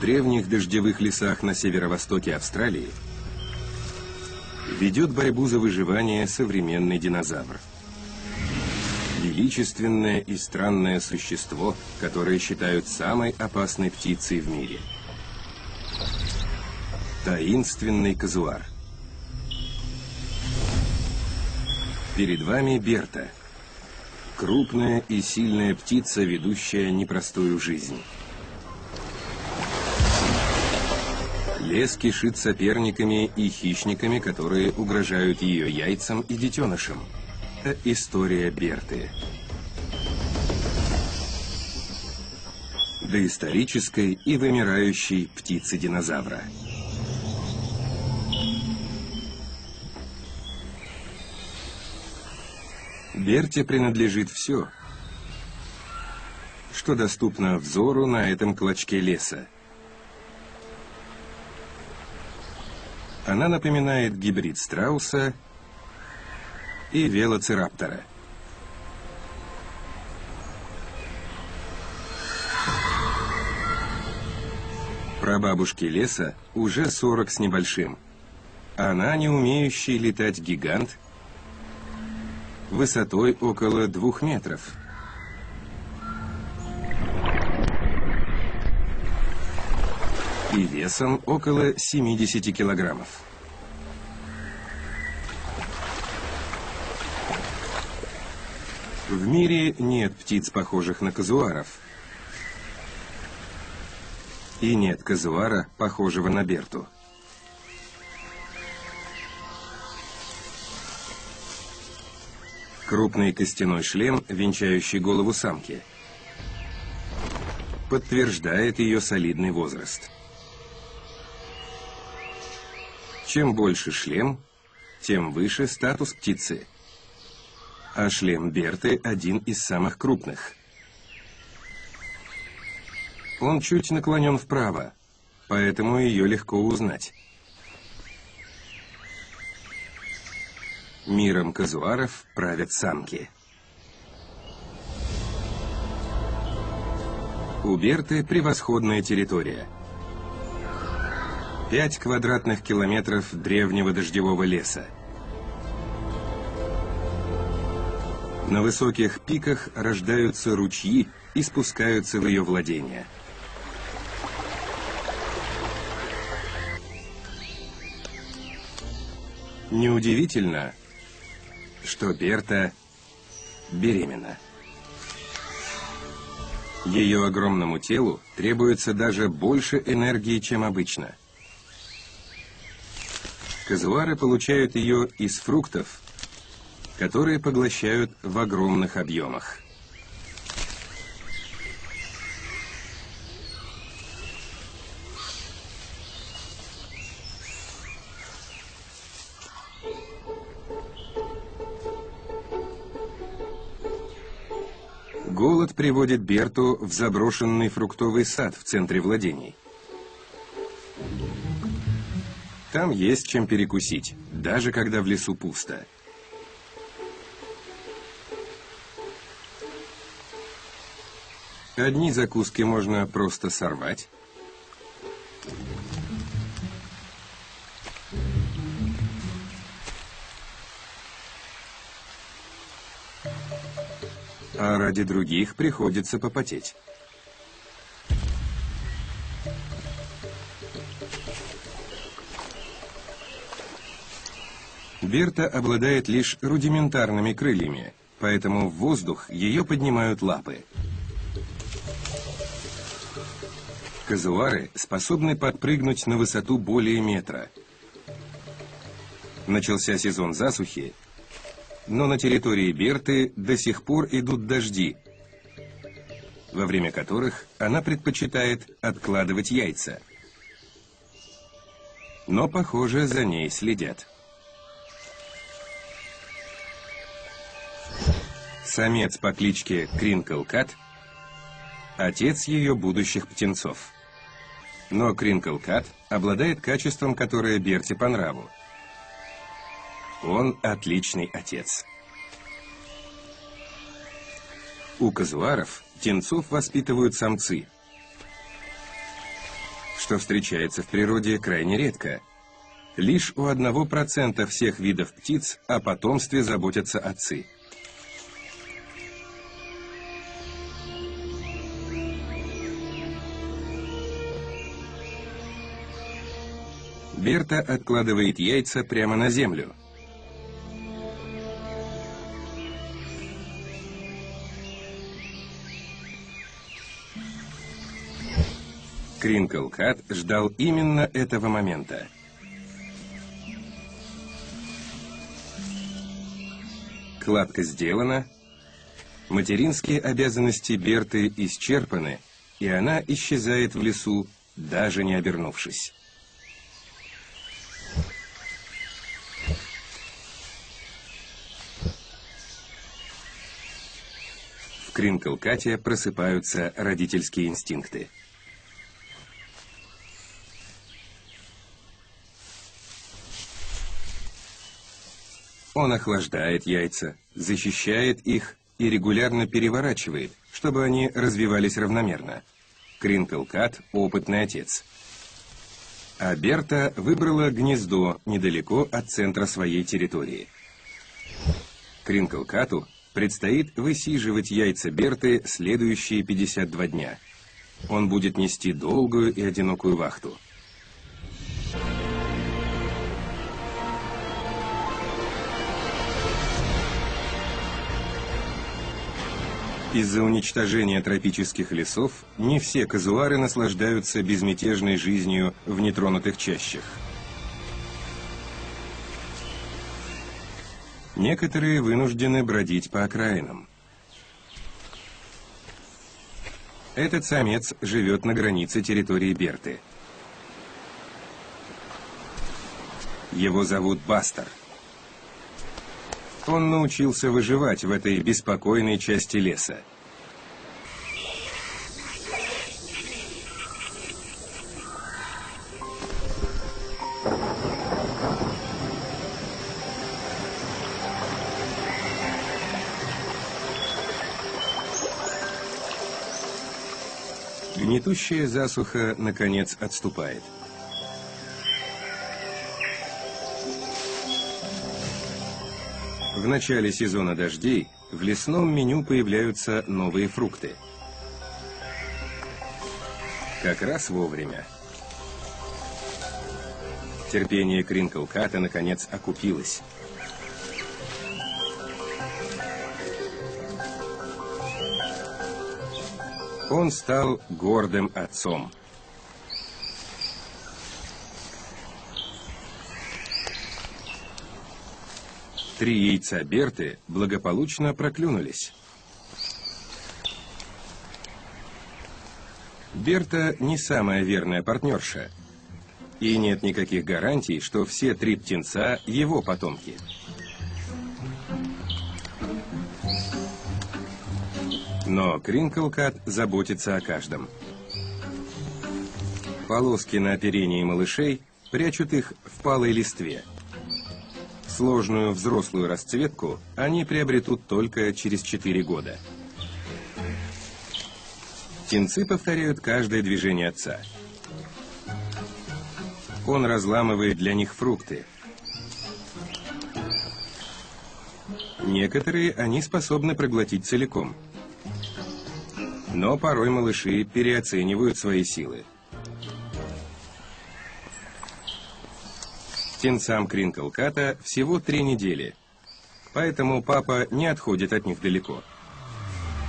древних дождевых лесах на северо-востоке Австралии ведет борьбу за выживание современный динозавр. Величественное и странное существо, которое считают самой опасной птицей в мире. Таинственный казуар. Перед вами Берта. Крупная и сильная птица, ведущая непростую жизнь. Лес кишит соперниками и хищниками, которые угрожают ее яйцам и детенышам. Это история Берты. Доисторической и вымирающей птицы-динозавра. Берте принадлежит все, что доступно взору на этом клочке леса. Она напоминает гибрид страуса и велоцираптора. Прабабушки леса уже 40 с небольшим. Она не умеющий летать гигант высотой около 2 метров. И весом около 70 килограммов. В мире нет птиц, похожих на казуаров. И нет казуара, похожего на Берту. Крупный костяной шлем, венчающий голову самки, подтверждает ее солидный возраст. Чем больше шлем, тем выше статус птицы. А шлем Берты один из самых крупных. Он чуть наклонен вправо, поэтому ее легко узнать. Миром казуаров правят самки. У Берты превосходная территория. 5 квадратных километров древнего дождевого леса. На высоких пиках рождаются ручьи и спускаются в ее владения. Неудивительно, что Берта беременна. Ее огромному телу требуется даже больше энергии, чем обычно. Казуары получают ее из фруктов, которые поглощают в огромных объемах. Голод приводит Берту в заброшенный фруктовый сад в центре владений. Там есть чем перекусить, даже когда в лесу пусто. Одни закуски можно просто сорвать. А ради других приходится попотеть. Берта обладает лишь рудиментарными крыльями, поэтому в воздух ее поднимают лапы. Казуары способны подпрыгнуть на высоту более метра. Начался сезон засухи, но на территории Берты до сих пор идут дожди, во время которых она предпочитает откладывать яйца. Но, похоже, за ней следят. Самец по кличке Кринкл Кат – отец ее будущих птенцов. Но Кринкл Кат обладает качеством, которое Берте по нраву. Он отличный отец. У казуаров птенцов воспитывают самцы, что встречается в природе крайне редко. Лишь у 1% всех видов птиц о потомстве заботятся отцы. Берта откладывает яйца прямо на землю. Кринкл Кат ждал именно этого момента. Кладка сделана, материнские обязанности Берты исчерпаны, и она исчезает в лесу, даже не обернувшись. В Кринкл Кате просыпаются родительские инстинкты. Он охлаждает яйца, защищает их и регулярно переворачивает, чтобы они развивались равномерно. Кринкл Кат – опытный отец. А Берта выбрала гнездо недалеко от центра своей территории. Кринкл Кату предстоит высиживать яйца Берты следующие 52 дня. Он будет нести долгую и одинокую вахту. Из-за уничтожения тропических лесов не все казуары наслаждаются безмятежной жизнью в нетронутых чащах. Некоторые вынуждены бродить по окраинам. Этот самец живет на границе территории Берты. Его зовут Бастер. Он научился выживать в этой беспокойной части леса. Гнетущая засуха, наконец, отступает. В начале сезона дождей в лесном меню появляются новые фрукты. Как раз вовремя. Терпение Кринкл Ката наконец окупилось. Он стал гордым отцом. Три яйца Берты благополучно проклюнулись. Берта не самая верная партнерша. И нет никаких гарантий, что все три птенца его потомки. Но Кринкл Кат заботится о каждом. Полоски на оперении малышей прячут их в палой листве. Сложную взрослую расцветку они приобретут только через 4 года. Птенцы повторяют каждое движение отца. Он разламывает для них фрукты. Некоторые они способны проглотить целиком. Но порой малыши переоценивают свои силы. Птенцам Кринкл Ката всего 3 недели, поэтому папа не отходит от них далеко.